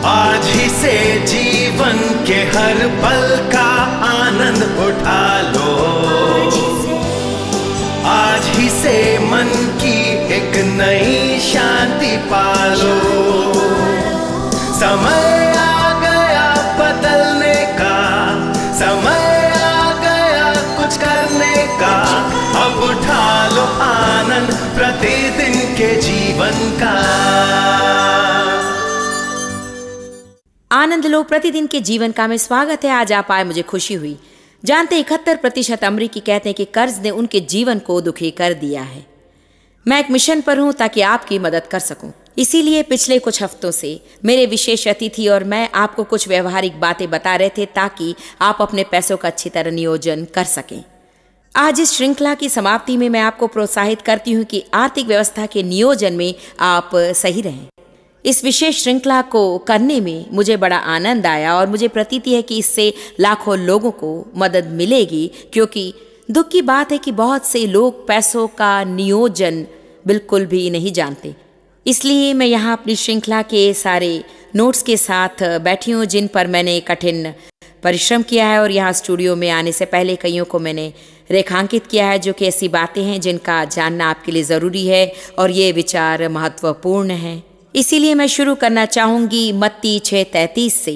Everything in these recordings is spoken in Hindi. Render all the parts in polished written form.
आज ही से जीवन के हर पल का आनंद उठा लो, आज ही से मन की एक नई शांति पालो। समय आ गया बदलने का, समय आ गया कुछ करने का, अब उठा लो आनंद प्रतिदिन के जीवन का। आनंद लो प्रतिदिन के जीवन का में स्वागत है। आज आप आए, मुझे खुशी हुई। जानते 71% अमरीकी कहते हैं कि कर्ज ने उनके जीवन को दुखी कर दिया है। मैं एक मिशन पर हूं ताकि आपकी मदद कर सकूं। इसीलिए पिछले कुछ हफ्तों से मेरे विशेष अतिथि और मैं आपको कुछ व्यवहारिक बातें बता रहे थे ताकि आप अपने पैसों का अच्छी तरह नियोजन कर सकें। आज इस श्रृंखला की समाप्ति में मैं आपको प्रोत्साहित करती हूं कि आर्थिक व्यवस्था के नियोजन में आप सही रहें। इस विशेष श्रृंखला को करने में मुझे बड़ा आनंद आया और मुझे प्रतीति है कि इससे लाखों लोगों को मदद मिलेगी, क्योंकि दुख की बात है कि बहुत से लोग पैसों का नियोजन बिल्कुल भी नहीं जानते। इसलिए मैं यहाँ अपनी श्रृंखला के सारे नोट्स के साथ बैठी हूँ जिन पर मैंने कठिन परिश्रम किया है और यहाँ स्टूडियो में आने से पहले कईयों को मैंने रेखांकित किया है, जो कि ऐसी बातें हैं जिनका जानना आपके लिए ज़रूरी है और ये विचार महत्वपूर्ण है। इसीलिए मैं शुरू करना चाहूँगी मत्ती 6:33 से।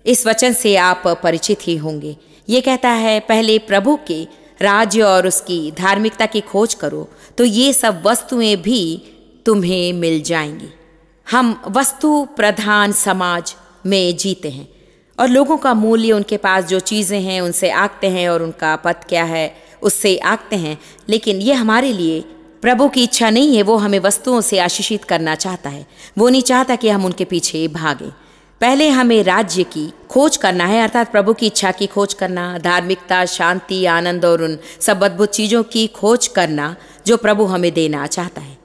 इस वचन से आप परिचित ही होंगे। ये कहता है, पहले प्रभु के राज्य और उसकी धार्मिकता की खोज करो तो ये सब वस्तुएं भी तुम्हें मिल जाएंगी। हम वस्तु प्रधान समाज में जीते हैं और लोगों का मूल्य उनके पास जो चीज़ें हैं उनसे आंकते हैं और उनका पद क्या है उससे आंकते हैं। लेकिन ये हमारे लिए प्रभु की इच्छा नहीं है। वो हमें वस्तुओं से आशीषित करना चाहता है। वो नहीं चाहता कि हम उनके पीछे भागें। पहले हमें राज्य की खोज करना है, अर्थात प्रभु की इच्छा की खोज करना, धार्मिकता, शांति, आनंद और उन सब अद्भुत चीज़ों की खोज करना जो प्रभु हमें देना चाहता है।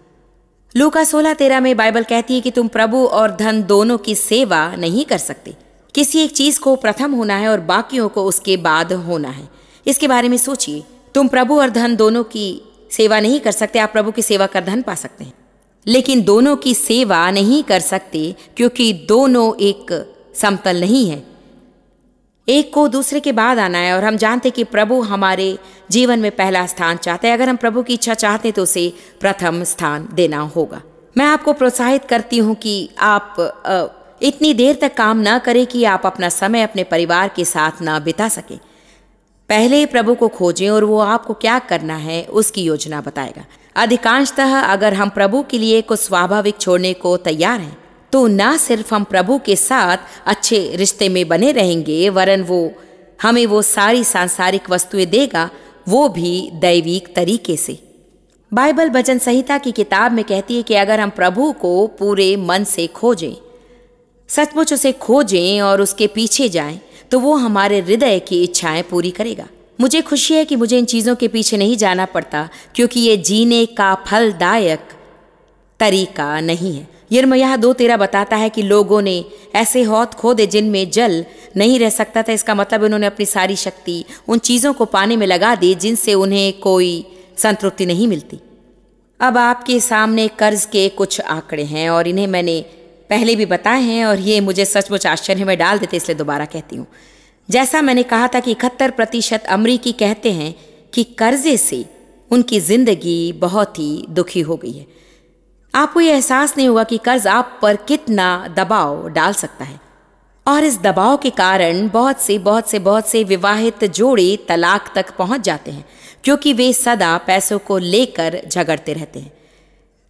लूका 16:13 में बाइबल कहती है कि तुम प्रभु और धन दोनों की सेवा नहीं कर सकते। किसी एक चीज़ को प्रथम होना है और बाकियों को उसके बाद होना है। इसके बारे में सोचिए। तुम प्रभु और धन दोनों की सेवा नहीं कर सकते। आप प्रभु की सेवा कर धन पा सकते हैं, लेकिन दोनों की सेवा नहीं कर सकते क्योंकि दोनों एक समतल नहीं है। एक को दूसरे के बाद आना है और हम जानते कि प्रभु हमारे जीवन में पहला स्थान चाहते हैं। अगर हम प्रभु की इच्छा चाहते हैं तो उसे प्रथम स्थान देना होगा। मैं आपको प्रोत्साहित करती हूँ कि आप इतनी देर तक काम ना करें कि आप अपना समय अपने परिवार के साथ ना बिता सकें। पहले प्रभु को खोजें और वो आपको क्या करना है उसकी योजना बताएगा। अधिकांशतः अगर हम प्रभु के लिए कुछ स्वाभाविक छोड़ने को तैयार हैं तो ना सिर्फ हम प्रभु के साथ अच्छे रिश्ते में बने रहेंगे, वरन वो हमें वो सारी सांसारिक वस्तुएं देगा, वो भी दैविक तरीके से। बाइबल भजन संहिता की किताब में कहती है कि अगर हम प्रभु को पूरे मन से खोजें, सचमुच उसे खोजें और उसके पीछे जाएं, तो वो हमारे हृदय की इच्छाएं पूरी करेगा। मुझे खुशी है कि मुझे इन चीज़ों के पीछे नहीं जाना पड़ता, क्योंकि ये जीने का फलदायक तरीका नहीं है। यिर्मयाह 2:13 बताता है कि लोगों ने ऐसे हौद खोदे जिनमें जल नहीं रह सकता था। इसका मतलब उन्होंने अपनी सारी शक्ति उन चीज़ों को पाने में लगा दी जिनसे उन्हें कोई संतृप्ति नहीं मिलती। अब आपके सामने कर्ज के कुछ आंकड़े हैं और इन्हें मैंने पहले भी बताए हैं और ये मुझे सचमुच आश्चर्य में डाल देते, इसलिए दोबारा कहती हूँ। जैसा मैंने कहा था कि 71% अमरीकी कहते हैं कि कर्जे से उनकी जिंदगी बहुत ही दुखी हो गई है। आपको ये एहसास नहीं होगा कि कर्ज आप पर कितना दबाव डाल सकता है और इस दबाव के कारण बहुत से विवाहित जोड़े तलाक तक पहुंच जाते हैं, क्योंकि वे सदा पैसों को लेकर झगड़ते रहते हैं।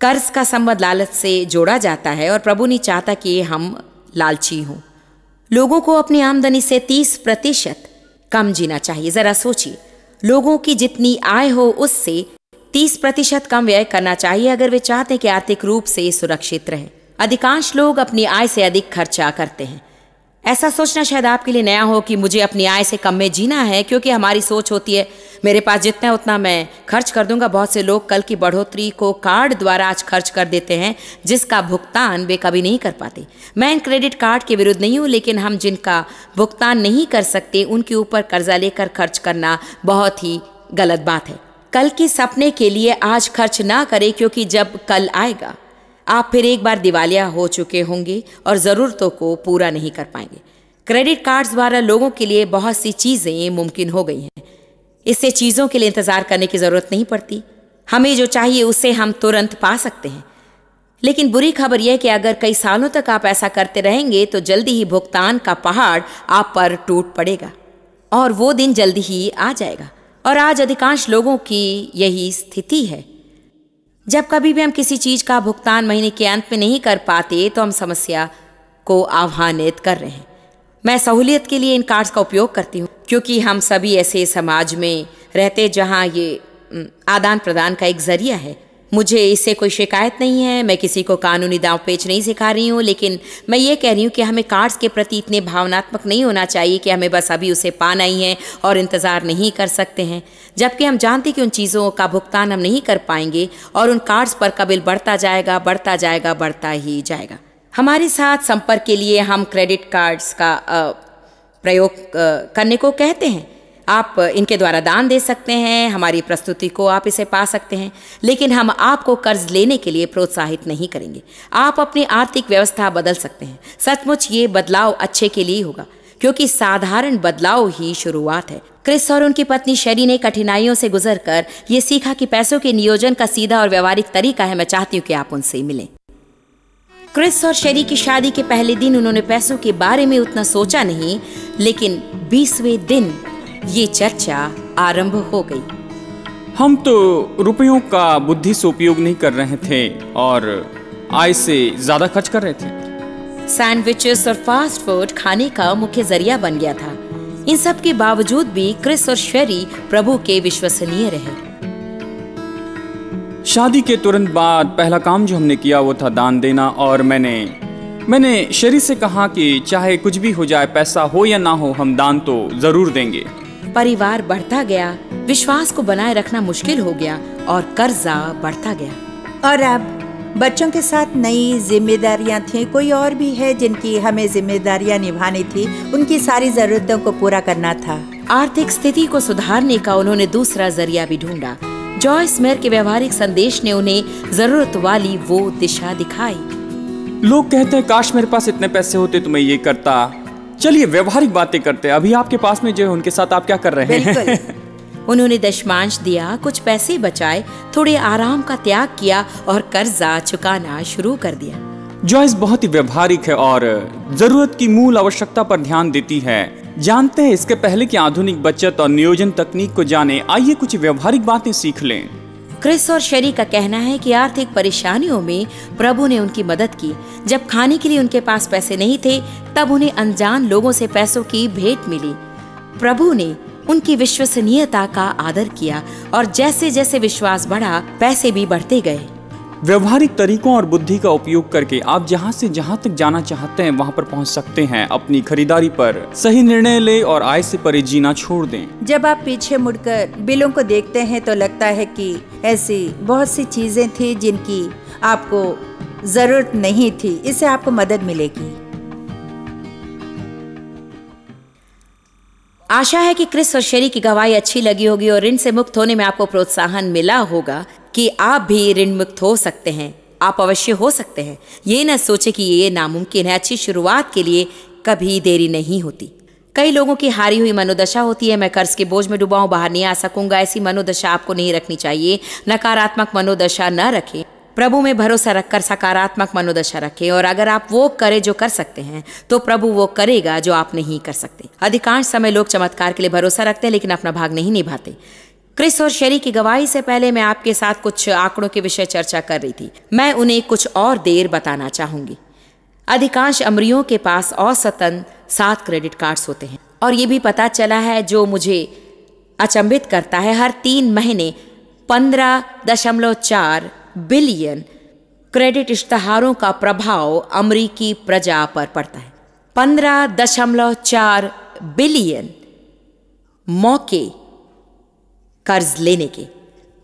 कर्ज का संबंध लालच से जोड़ा जाता है और प्रभु नहीं चाहता कि हम लालची हों। लोगों को अपनी आमदनी से 30% कम जीना चाहिए। जरा सोचिए, लोगों की जितनी आय हो उससे 30% कम व्यय करना चाहिए अगर वे चाहते हैं कि आर्थिक रूप से सुरक्षित रहें। अधिकांश लोग अपनी आय से अधिक खर्चा करते हैं। ऐसा सोचना शायद आपके लिए नया हो कि मुझे अपनी आय से कम में जीना है, क्योंकि हमारी सोच होती है मेरे पास जितना है उतना मैं खर्च कर दूंगा। बहुत से लोग कल की बढ़ोतरी को कार्ड द्वारा आज खर्च कर देते हैं, जिसका भुगतान वे कभी नहीं कर पाते। मैं इन क्रेडिट कार्ड के विरुद्ध नहीं हूँ, लेकिन हम जिनका भुगतान नहीं कर सकते उनके ऊपर कर्जा लेकर खर्च करना बहुत ही गलत बात है। कल के सपने के लिए आज खर्च ना करें, क्योंकि जब कल आएगा आप फिर एक बार दिवालिया हो चुके होंगे और ज़रूरतों को पूरा नहीं कर पाएंगे। क्रेडिट कार्ड्स द्वारा लोगों के लिए बहुत सी चीज़ें मुमकिन हो गई हैं। इससे चीज़ों के लिए इंतज़ार करने की ज़रूरत नहीं पड़ती। हमें जो चाहिए उसे हम तुरंत पा सकते हैं। लेकिन बुरी खबर यह कि अगर कई सालों तक आप ऐसा करते रहेंगे तो जल्दी ही भुगतान का पहाड़ आप पर टूट पड़ेगा और वो दिन जल्दी ही आ जाएगा। और आज अधिकांश लोगों की यही स्थिति है। जब कभी भी हम किसी चीज़ का भुगतान महीने के अंत में नहीं कर पाते तो हम समस्या को आह्वानित कर रहे हैं। मैं सहूलियत के लिए इन कार्ड्स का उपयोग करती हूँ क्योंकि हम सभी ऐसे समाज में रहते जहाँ ये आदान प्रदान का एक जरिया है। मुझे इससे कोई शिकायत नहीं है। मैं किसी को कानूनी दांव पेच नहीं सिखा रही हूँ, लेकिन मैं ये कह रही हूँ कि हमें कार्ड्स के प्रति इतने भावनात्मक नहीं होना चाहिए कि हमें बस अभी उसे पाना ही है और इंतज़ार नहीं कर सकते हैं, जबकि हम जानते कि उन चीज़ों का भुगतान हम नहीं कर पाएंगे और उन कार्ड्स पर का बिल बढ़ता जाएगा, बढ़ता जाएगा, बढ़ता ही जाएगा। हमारे साथ संपर्क के लिए हम क्रेडिट कार्ड्स का प्रयोग करने को कहते हैं। आप इनके द्वारा दान दे सकते हैं, हमारी प्रस्तुति को आप इसे पा सकते हैं, लेकिन हम आपको कर्ज लेने के लिए प्रोत्साहित नहीं करेंगे। आप अपनी आर्थिक व्यवस्था बदल सकते हैं। सचमुच ये बदलाव अच्छे के लिए होगा क्योंकि साधारण बदलाव ही शुरुआत है। क्रिस और उनकी पत्नी शेरी ने कठिनाइयों से गुजरकर ये सीखा कि पैसों के नियोजन का सीधा और व्यवहारिक तरीका है। मैं चाहती हूँ कि आप उनसे मिलें। क्रिस और शेरी की शादी के पहले दिन उन्होंने पैसों के बारे में उतना सोचा नहीं, लेकिन 20वें दिन ये चर्चा आरंभ हो गई। हम तो रुपयों का बुद्धि से उपयोग नहीं कर रहे थे और आय से ज्यादा खर्च कर रहे थे। सैंडविचेस और फास्ट फूड खाने का मुख्य जरिया बन गया था। इन सब के बावजूद भी क्रिस और शेरी प्रभु के विश्वसनीय रहे। शादी के तुरंत बाद पहला काम जो हमने किया वो था दान देना। और मैंने शेरी से कहा कि चाहे कुछ भी हो जाए, पैसा हो या ना हो, हम दान तो जरूर देंगे। परिवार बढ़ता गया, विश्वास को बनाए रखना मुश्किल हो गया और कर्जा बढ़ता गया। और अब बच्चों के साथ नई जिम्मेदारियां थीं। कोई और भी है जिनकी हमें जिम्मेदारियां निभानी थी। उनकी सारी जरूरतों को पूरा करना था। आर्थिक स्थिति को सुधारने का उन्होंने दूसरा जरिया भी ढूंढा। जॉयस मेयर के व्यवहारिक संदेश ने उन्हें जरूरत वाली वो दिशा दिखाई। लोग कहते हैं काश मेरे पास इतने पैसे होते तो मैं ये करता। चलिए व्यवहारिक बातें करते हैं। अभी आपके पास में जो है उनके साथ आप क्या कर रहे हैं? उन्होंने दशमांश दिया, कुछ पैसे बचाए, थोड़े आराम का त्याग किया और कर्जा चुकाना शुरू कर दिया। जॉयस बहुत ही व्यवहारिक है और जरूरत की मूल आवश्यकता पर ध्यान देती है। जानते हैं इसके पहले कि आधुनिक बचत और नियोजन तकनीक को जाने, आइए कुछ व्यवहारिक बातें सीख लें। क्रिस और शेरी का कहना है कि आर्थिक परेशानियों में प्रभु ने उनकी मदद की। जब खाने के लिए उनके पास पैसे नहीं थे, तब उन्हें अनजान लोगों से पैसों की भेंट मिली। प्रभु ने उनकी विश्वसनीयता का आदर किया और जैसे जैसे विश्वास बढ़ा, पैसे भी बढ़ते गए। व्यवहारिक तरीकों और बुद्धि का उपयोग करके आप जहां से जहां तक जाना चाहते हैं वहां पर पहुंच सकते हैं। अपनी खरीदारी पर सही निर्णय ले और आय से परे जीना छोड़ दें। जब आप पीछे मुड़कर बिलों को देखते हैं तो लगता है कि ऐसी बहुत सी चीजें थी जिनकी आपको जरूरत नहीं थी। इससे आपको मदद मिलेगी। आशा है कि क्रिस और शेरी की गवाही अच्छी लगी होगी और ऋण से मुक्त होने में आपको प्रोत्साहन मिला होगा कि आप भी ऋण मुक्त हो सकते हैं। आप अवश्य हो सकते हैं। ये न सोचे कि ये नामुमकिन है। अच्छी शुरुआत के लिए कभी देरी नहीं होती। कई लोगों की हारी हुई मनोदशा होती है, मैं कर्ज के बोझ में डूबा हूं, बाहर नहीं आ सकूंगा। ऐसी मनोदशा आपको नहीं रखनी चाहिए। नकारात्मक मनोदशा न रखें। प्रभु में भरोसा रखकर सकारात्मक मनोदशा रखें और अगर आप वो करें जो कर सकते हैं तो प्रभु वो करेगा जो आप नहीं कर सकते। अधिकांश समय लोग चमत्कार के लिए भरोसा रखते हैं लेकिन अपना भाग नहीं निभाते। क्रिस और शेरी की गवाही से पहले मैं आपके साथ कुछ आंकड़ों के विषय चर्चा कर रही थी। मैं उन्हें कुछ और देर बताना चाहूंगी। अधिकांश अमरियों के पास औसतन 7 क्रेडिट कार्ड्स होते हैं और ये भी पता चला है, जो मुझे अचंभित करता है, हर 3 महीने 15.4 बिलियन क्रेडिट इश्तहारों का प्रभाव अमरीकी प्रजा पर पड़ता है। 15.4 बिलियन मौके कर्ज लेने के,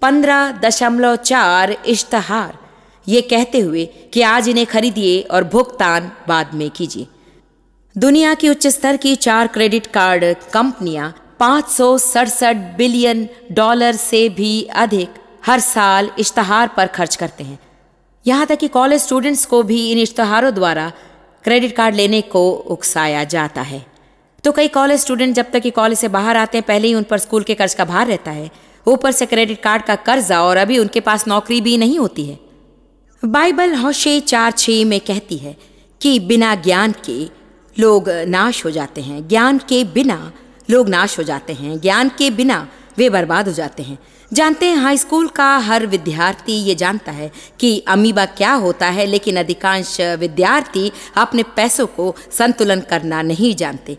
15.4 इश्तहार, ये कहते हुए कि आज इन्हें खरीदिए और भुगतान बाद में कीजिए। दुनिया की उच्च स्तर की 4 क्रेडिट कार्ड कंपनियां $567 बिलियन से भी अधिक हर साल इश्तहार पर खर्च करते हैं। यहाँ तक कि कॉलेज स्टूडेंट्स को भी इन इश्तहारों द्वारा क्रेडिट कार्ड लेने को उकसाया जाता है। तो कई कॉलेज स्टूडेंट जब तक कि कॉलेज से बाहर आते हैं पहले ही उन पर स्कूल के कर्ज का भार रहता है, ऊपर से क्रेडिट कार्ड का कर्जा, और अभी उनके पास नौकरी भी नहीं होती है। बाइबल होशे 4:6 में कहती है कि बिना ज्ञान के लोग नाश हो जाते हैं, ज्ञान के बिना लोग नाश हो जाते हैं, ज्ञान के बिना वे बर्बाद हो जाते हैं। जानते हैं, हाई स्कूल का हर विद्यार्थी ये जानता है कि अमीबा क्या होता है, लेकिन अधिकांश विद्यार्थी अपने पैसों को संतुलन करना नहीं जानते।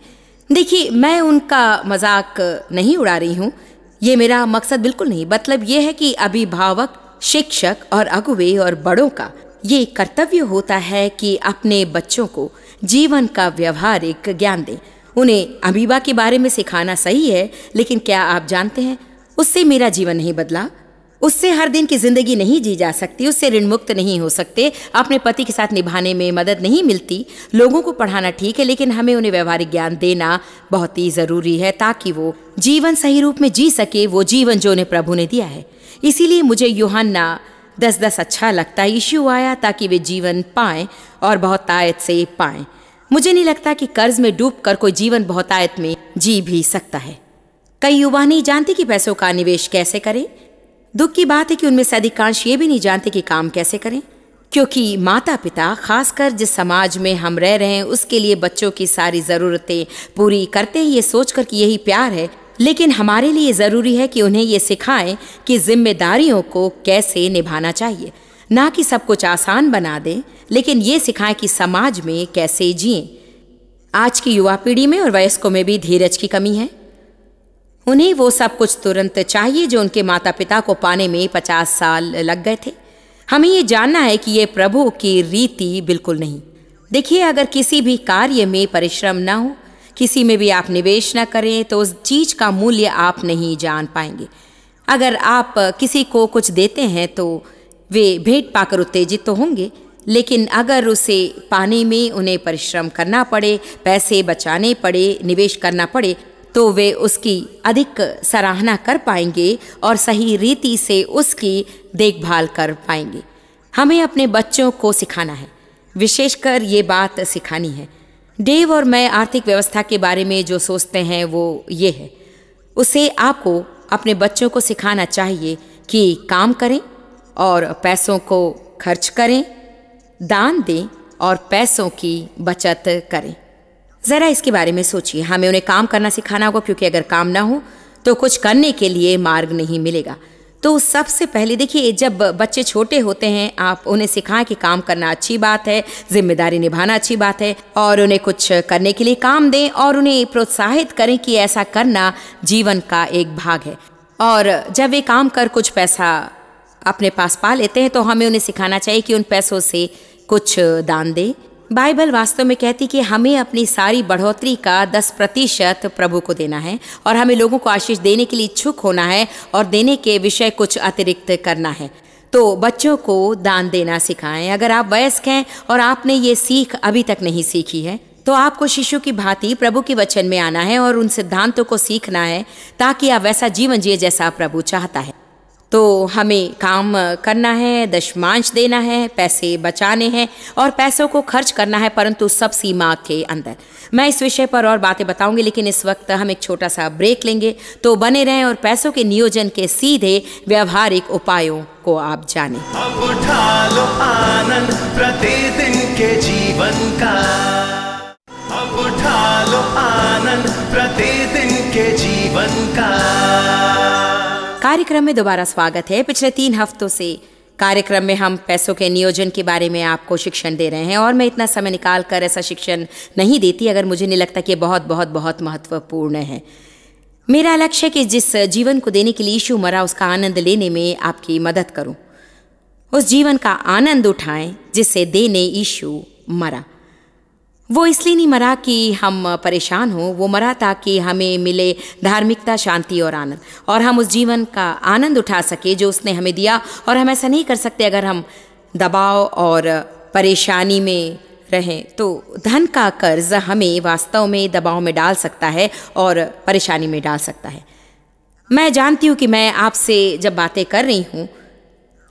देखिए, मैं उनका मजाक नहीं उड़ा रही हूँ, ये मेरा मकसद बिल्कुल नहीं। मतलब ये है कि अभिभावक, शिक्षक और अगुवे और बड़ों का ये कर्तव्य होता है कि अपने बच्चों को जीवन का व्यवहारिक ज्ञान दें। उन्हें अमीबा के बारे में सिखाना सही है, लेकिन क्या आप जानते हैं, उससे मेरा जीवन नहीं बदला, उससे हर दिन की जिंदगी नहीं जी जा सकती, उससे ऋण मुक्त नहीं हो सकते, अपने पति के साथ निभाने में मदद नहीं मिलती। लोगों को पढ़ाना ठीक है, लेकिन हमें उन्हें व्यवहारिक ज्ञान देना बहुत ही ज़रूरी है ताकि वो जीवन सही रूप में जी सके, वो जीवन जो उन्हें प्रभु ने दिया है। इसीलिए मुझे यूहन्ना 10:10 अच्छा लगता है। यीशु आया ताकि वे जीवन पाएं और बहुतायत से पाएं। मुझे नहीं लगता कि कर्ज में डूबकर कोई जीवन बहुतायत में जी भी सकता है। कई युवा नहीं जानते कि पैसों का निवेश कैसे करें। दुख की बात है कि उनमें से अधिकांश ये भी नहीं जानते कि काम कैसे करें, क्योंकि माता पिता, खासकर जिस समाज में हम रह रहे हैं, उसके लिए बच्चों की सारी ज़रूरतें पूरी करते हैं ये सोचकर कि यही प्यार है। लेकिन हमारे लिए ज़रूरी है कि उन्हें ये सिखाएं कि जिम्मेदारियों को कैसे निभाना चाहिए, ना कि सब कुछ आसान बना दें, लेकिन ये सिखाएं कि समाज में कैसे जिएं। आज की युवा पीढ़ी में और वयस्कों में भी धीरज की कमी है। उन्हें वो सब कुछ तुरंत चाहिए जो उनके माता पिता को पाने में 50 साल लग गए थे। हमें ये जानना है कि ये प्रभु की रीति बिल्कुल नहीं। देखिए, अगर किसी भी कार्य में परिश्रम ना हो, किसी में भी आप निवेश ना करें, तो उस चीज का मूल्य आप नहीं जान पाएंगे। अगर आप किसी को कुछ देते हैं तो वे भेंट पाकर उत्तेजित तो होंगे, लेकिन अगर उसे पाने में उन्हें परिश्रम करना पड़े, पैसे बचाने पड़े, निवेश करना पड़े, तो वे उसकी अधिक सराहना कर पाएंगे और सही रीति से उसकी देखभाल कर पाएंगे। हमें अपने बच्चों को सिखाना है, विशेषकर ये बात सिखानी है। डेव और मैं आर्थिक व्यवस्था के बारे में जो सोचते हैं वो ये है, उसे आपको अपने बच्चों को सिखाना चाहिए कि काम करें और पैसों को खर्च करें, दान दें और पैसों की बचत करें। ज़रा इसके बारे में सोचिए। हमें उन्हें काम करना सिखाना होगा, क्योंकि अगर काम ना हो तो कुछ करने के लिए मार्ग नहीं मिलेगा। तो सबसे पहले देखिए, जब बच्चे छोटे होते हैं आप उन्हें सिखाएं कि काम करना अच्छी बात है, जिम्मेदारी निभाना अच्छी बात है, और उन्हें कुछ करने के लिए काम दें और उन्हें प्रोत्साहित करें कि ऐसा करना जीवन का एक भाग है। और जब वे काम कर कुछ पैसा अपने पास पा लेते हैं तो हमें उन्हें सिखाना चाहिए कि उन पैसों से कुछ दान दें। बाइबल वास्तव में कहती कि हमें अपनी सारी बढ़ोतरी का 10% प्रभु को देना है और हमें लोगों को आशीष देने के लिए इच्छुक होना है और देने के विषय कुछ अतिरिक्त करना है। तो बच्चों को दान देना सिखाएं। अगर आप वयस्क हैं और आपने ये सीख अभी तक नहीं सीखी है तो आपको शिशु की भांति प्रभु के वचन में आना है और उन सिद्धांतों को सीखना है ताकि आप वैसा जीवन जिए जैसा प्रभु चाहता है। तो हमें काम करना है, दशमांश देना है, पैसे बचाने हैं और पैसों को खर्च करना है, परंतु सब सीमा के अंदर। मैं इस विषय पर और बातें बताऊंगी, लेकिन इस वक्त हम एक छोटा सा ब्रेक लेंगे। तो बने रहें और पैसों के नियोजन के सीधे व्यवहारिक उपायों को आप जानें। अब उठा लो आनंद प्रतिदिन के जीवन का, अब उठा लो आनंद प्रतिदिन के जीवन का। कार्यक्रम में दोबारा स्वागत है। पिछले 3 हफ्तों से कार्यक्रम में हम पैसों के नियोजन के बारे में आपको शिक्षण दे रहे हैं और मैं इतना समय निकाल कर ऐसा शिक्षण नहीं देती अगर मुझे नहीं लगता कि बहुत बहुत बहुत महत्वपूर्ण है। मेरा लक्ष्य है कि जिस जीवन को देने के लिए यीशु मरा उसका आनंद लेने में आपकी मदद करूं। उस जीवन का आनंद उठाएं जिससे देने यीशु मरा। वो इसलिए नहीं मरा कि हम परेशान हों, वो मरा ताकि हमें मिले धार्मिकता, शांति और आनंद, और हम उस जीवन का आनंद उठा सके जो उसने हमें दिया। और हम ऐसा नहीं कर सकते अगर हम दबाव और परेशानी में रहें। तो धन का कर्ज हमें वास्तव में दबाव में डाल सकता है और परेशानी में डाल सकता है। मैं जानती हूँ कि मैं आपसे जब बातें कर रही हूँ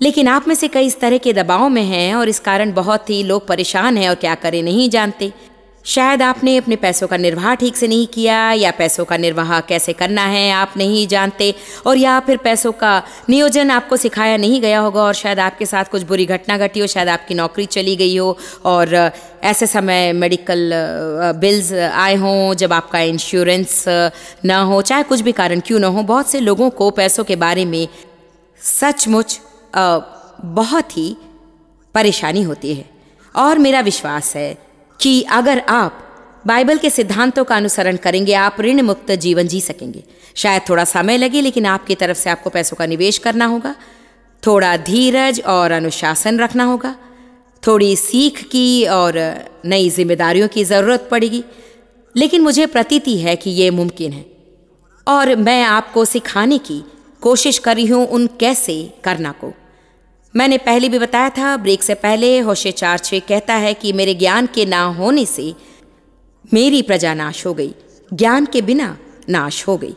लेकिन आप में से कई इस तरह के दबाव में हैं और इस कारण बहुत ही लोग परेशान हैं और क्या करें नहीं जानते। शायद आपने अपने पैसों का निर्वाह ठीक से नहीं किया, या पैसों का निर्वाह कैसे करना है आप नहीं जानते, और या फिर पैसों का नियोजन आपको सिखाया नहीं गया होगा और शायद आपके साथ कुछ बुरी घटना घटी हो, शायद आपकी नौकरी चली गई हो और ऐसे समय मेडिकल बिल्स आए हों जब आपका इंश्योरेंस ना हो, चाहे कुछ भी कारण क्यों ना हो। बहुत से लोगों को पैसों के बारे में सचमुच बहुत ही परेशानी होती है, और मेरा विश्वास है कि अगर आप बाइबल के सिद्धांतों का अनुसरण करेंगे आप ऋण मुक्त जीवन जी सकेंगे। शायद थोड़ा समय लगे, लेकिन आपकी तरफ से आपको पैसों का निवेश करना होगा, थोड़ा धीरज और अनुशासन रखना होगा, थोड़ी सीख की और नई जिम्मेदारियों की ज़रूरत पड़ेगी। लेकिन मुझे प्रतीति है कि ये मुमकिन है, और मैं आपको सिखाने की कोशिश कर रही हूँ उन कैसे करना को। मैंने पहले भी बताया था ब्रेक से पहले, होशे 4:6 कहता है कि मेरे ज्ञान के ना होने से मेरी प्रजा नाश हो गई, ज्ञान के बिना नाश हो गई।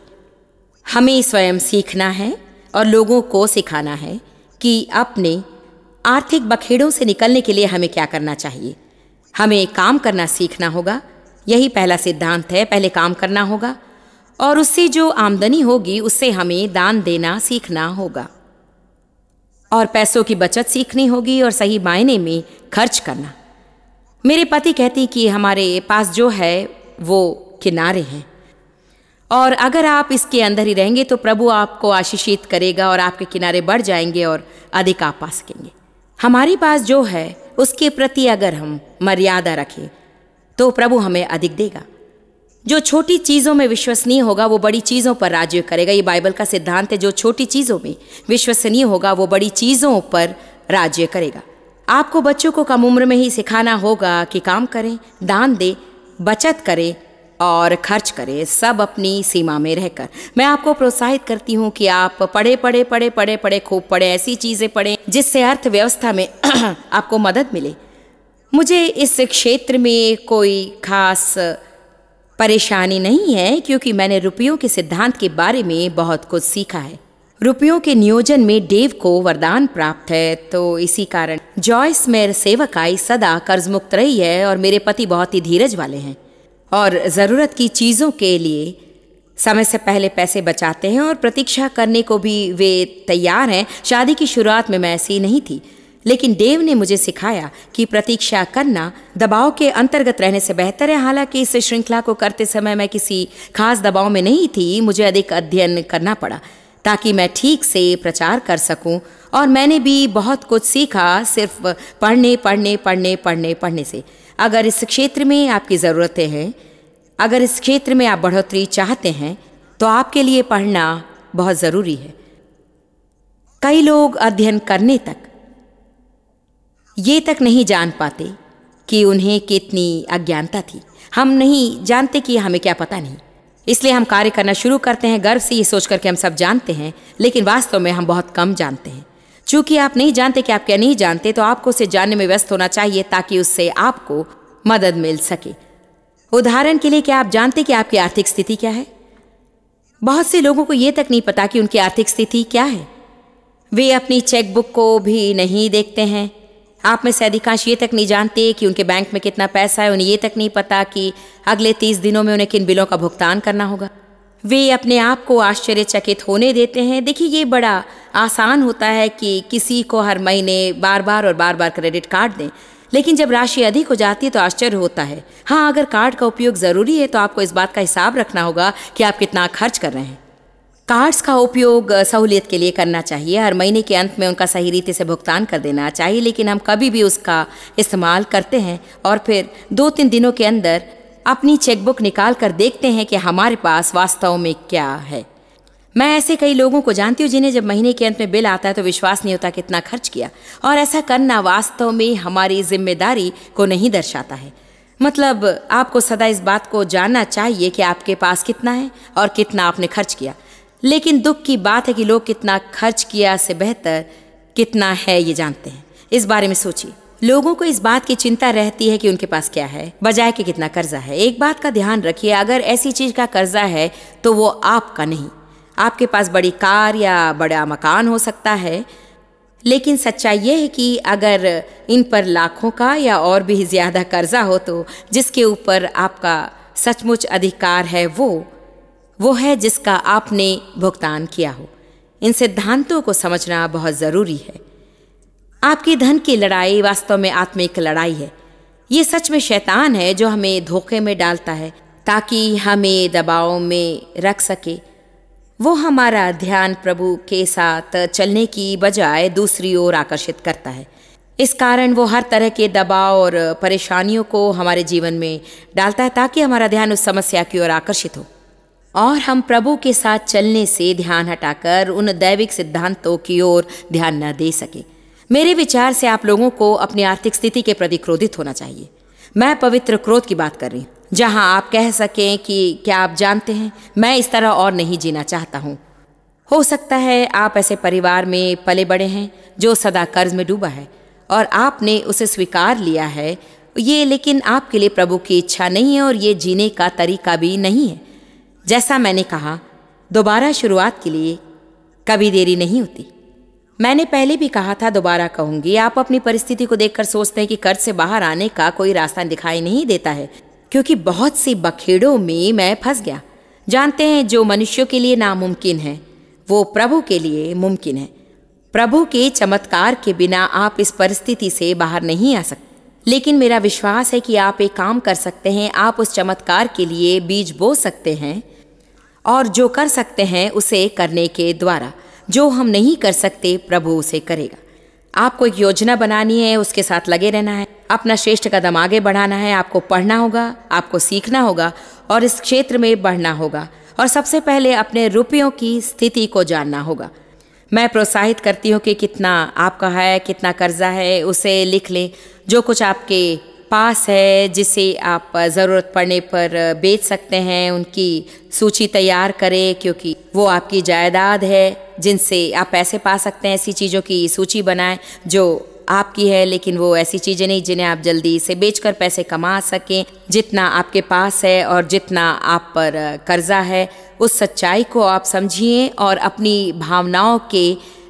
हमें स्वयं सीखना है और लोगों को सिखाना है कि अपने आर्थिक बखेड़ों से निकलने के लिए हमें क्या करना चाहिए। हमें काम करना सीखना होगा, यही पहला सिद्धांत है। पहले काम करना होगा और उससे जो आमदनी होगी उससे हमें दान देना सीखना होगा, और पैसों की बचत सीखनी होगी और सही मायने में खर्च करना। मेरे पति कहते हैं कि हमारे पास जो है वो किनारे हैं, और अगर आप इसके अंदर ही रहेंगे तो प्रभु आपको आशीषित करेगा और आपके किनारे बढ़ जाएंगे और अधिक आप पा सकेंगे। हमारे पास जो है उसके प्रति अगर हम मर्यादा रखें तो प्रभु हमें अधिक देगा। जो छोटी चीज़ों में विश्वसनीय होगा वो बड़ी चीज़ों पर राज्य करेगा। ये बाइबल का सिद्धांत है, जो छोटी चीज़ों में विश्वसनीय होगा वो बड़ी चीज़ों पर राज्य करेगा। आपको बच्चों को कम उम्र में ही सिखाना होगा कि काम करें, दान दें, बचत करें और खर्च करें, सब अपनी सीमा में रहकर। मैं आपको प्रोत्साहित करती हूँ कि आप पढ़े खूब पढ़े, ऐसी चीज़ें पढ़ें जिससे अर्थव्यवस्था में आपको मदद मिले। मुझे इस क्षेत्र में कोई खास परेशानी नहीं है, क्योंकि मैंने रुपयों के सिद्धांत के बारे में बहुत कुछ सीखा है। रुपयों के नियोजन में डेव को वरदान प्राप्त है, तो इसी कारण जॉयस मेरे सेवकाई सदा कर्ज मुक्त रही है, और मेरे पति बहुत ही धीरज वाले हैं और ज़रूरत की चीज़ों के लिए समय से पहले पैसे बचाते हैं और प्रतीक्षा करने को भी वे तैयार हैं। शादी की शुरुआत में मैं ऐसी नहीं थी, लेकिन देव ने मुझे सिखाया कि प्रतीक्षा करना दबाव के अंतर्गत रहने से बेहतर है। हालांकि इस श्रृंखला को करते समय मैं किसी खास दबाव में नहीं थी, मुझे अधिक अध्ययन करना पड़ा ताकि मैं ठीक से प्रचार कर सकूं, और मैंने भी बहुत कुछ सीखा सिर्फ पढ़ने से। अगर इस क्षेत्र में आपकी ज़रूरतें हैं, अगर इस क्षेत्र में आप बढ़ोतरी चाहते हैं तो आपके लिए पढ़ना बहुत ज़रूरी है। कई लोग अध्ययन करने तक ये तक नहीं जान पाते कि उन्हें कितनी अज्ञानता थी। हम नहीं जानते कि हमें क्या पता नहीं, इसलिए हम कार्य करना शुरू करते हैं गर्व से ये सोचकर कि हम सब जानते हैं, लेकिन वास्तव में हम बहुत कम जानते हैं। चूंकि आप नहीं जानते कि आप क्या नहीं जानते, तो आपको उसे जानने में व्यस्त होना चाहिए ताकि उससे आपको मदद मिल सके। उदाहरण के लिए, क्या आप जानते कि आपकी आर्थिक स्थिति क्या है? बहुत से लोगों को ये तक नहीं पता कि उनकी आर्थिक स्थिति क्या है। वे अपनी चेकबुक को भी नहीं देखते हैं। आप में से अधिकांश ये तक नहीं जानते कि उनके बैंक में कितना पैसा है। उन्हें ये तक नहीं पता कि अगले 30 दिनों में उन्हें किन बिलों का भुगतान करना होगा। वे अपने आप को आश्चर्यचकित होने देते हैं। देखिए, ये बड़ा आसान होता है कि किसी को हर महीने बार बार क्रेडिट कार्ड दें, लेकिन जब राशि अधिक हो जाती है तो आश्चर्य होता है। हाँ, अगर कार्ड का उपयोग ज़रूरी है तो आपको इस बात का हिसाब रखना होगा कि आप कितना खर्च कर रहे हैं। कार्ड्स का उपयोग सहूलियत के लिए करना चाहिए, हर महीने के अंत में उनका सही रीति से भुगतान कर देना चाहिए, लेकिन हम कभी भी उसका इस्तेमाल करते हैं और फिर 2-3 दिनों के अंदर अपनी चेकबुक निकाल कर देखते हैं कि हमारे पास वास्तव में क्या है। मैं ऐसे कई लोगों को जानती हूँ जिन्हें जब महीने के अंत में बिल आता है तो विश्वास नहीं होता कितना खर्च किया, और ऐसा करना वास्तव में हमारी जिम्मेदारी को नहीं दर्शाता है। मतलब आपको सदा इस बात को जानना चाहिए कि आपके पास कितना है और कितना आपने खर्च किया, लेकिन दुख की बात है कि लोग कितना खर्च किया से बेहतर कितना है ये जानते हैं। इस बारे में सोचिए। लोगों को इस बात की चिंता रहती है कि उनके पास क्या है, बजाय कि कितना कर्जा है। एक बात का ध्यान रखिए, अगर ऐसी चीज का कर्जा है तो वो आपका नहीं। आपके पास बड़ी कार या बड़ा मकान हो सकता है, लेकिन सच्चाई यह है कि अगर इन पर लाखों का या और भी ज़्यादा कर्जा हो तो जिसके ऊपर आपका सचमुच अधिकार है वो है जिसका आपने भुगतान किया हो। इन सिद्धांतों को समझना बहुत ज़रूरी है। आपकी धन की लड़ाई वास्तव में आत्मिक लड़ाई है। ये सच में शैतान है जो हमें धोखे में डालता है ताकि हमें दबाव में रख सके। वो हमारा ध्यान प्रभु के साथ चलने की बजाय दूसरी ओर आकर्षित करता है। इस कारण वो हर तरह के दबाव और परेशानियों को हमारे जीवन में डालता है ताकि हमारा ध्यान उस समस्या की ओर आकर्षित हो और हम प्रभु के साथ चलने से ध्यान हटाकर उन दैविक सिद्धांतों की ओर ध्यान न दे सके। मेरे विचार से आप लोगों को अपनी आर्थिक स्थिति के प्रति क्रोधित होना चाहिए। मैं पवित्र क्रोध की बात कर रही हूँ, जहां आप कह सकें कि क्या आप जानते हैं, मैं इस तरह और नहीं जीना चाहता हूँ। हो सकता है आप ऐसे परिवार में पले बड़े हैं जो सदा कर्ज में डूबा है और आपने उसे स्वीकार लिया है ये, लेकिन आपके लिए प्रभु की इच्छा नहीं है और ये जीने का तरीका भी नहीं है। जैसा मैंने कहा, दोबारा शुरुआत के लिए कभी देरी नहीं होती। मैंने पहले भी कहा था, दोबारा कहूंगी, आप अपनी परिस्थिति को देखकर सोचते हैं कि कर्ज से बाहर आने का कोई रास्ता दिखाई नहीं देता है, क्योंकि बहुत सी बखेड़ों में मैं फंस गया। जानते हैं, जो मनुष्यों के लिए नामुमकिन है वो प्रभु के लिए मुमकिन है। प्रभु के चमत्कार के बिना आप इस परिस्थिति से बाहर नहीं आ सकते। लेकिन मेरा विश्वास है कि आप एक काम कर सकते हैं, आप उस चमत्कार के लिए बीज बो सकते हैं और जो कर सकते हैं उसे करने के द्वारा। जो हम नहीं कर सकते प्रभु उसे करेगा। आपको एक योजना बनानी है, उसके साथ लगे रहना है, अपना श्रेष्ठ कदम आगे बढ़ाना है। आपको पढ़ना होगा, आपको सीखना होगा और इस क्षेत्र में बढ़ना होगा और सबसे पहले अपने रुपयों की स्थिति को जानना होगा। मैं प्रोत्साहित करती हूँ कि कितना आपका है, कितना कर्जा है, उसे लिख लें। जो कुछ आपके पास है जिसे आप ज़रूरत पड़ने पर बेच सकते हैं, उनकी सूची तैयार करें, क्योंकि वो आपकी जायदाद है जिनसे आप पैसे पा सकते हैं। ऐसी चीज़ों की सूची बनाएं जो आपकी है, लेकिन वो ऐसी चीज़ें नहीं जिन्हें आप जल्दी से बेचकर पैसे कमा सकें। जितना आपके पास है और जितना आप पर कर्जा है, उस सच्चाई को आप समझिए और अपनी भावनाओं के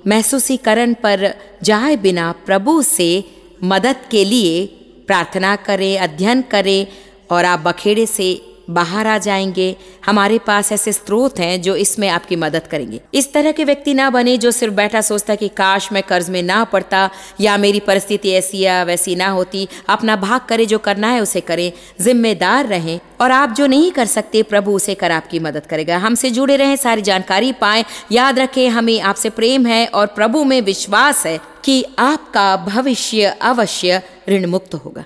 महसूसीकरण पर जाए बिना प्रभु से मदद के लिए प्रार्थना करें, अध्ययन करें और आप बखेड़े से बाहर आ जाएंगे। हमारे पास ऐसे स्रोत हैं जो इसमें आपकी मदद करेंगे। इस तरह के व्यक्ति ना बने जो सिर्फ बैठा सोचता है कि काश मैं कर्ज में ना पड़ता या मेरी परिस्थिति ऐसी या वैसी ना होती। अपना भाग करें, जो करना है उसे करें, जिम्मेदार रहें और आप जो नहीं कर सकते प्रभु उसे कर आपकी मदद करेगा। हमसे जुड़े रहें, सारी जानकारी पाएं। याद रखें, हमें आपसे प्रेम है और प्रभु में विश्वास है कि आपका भविष्य अवश्य ऋण मुक्त होगा।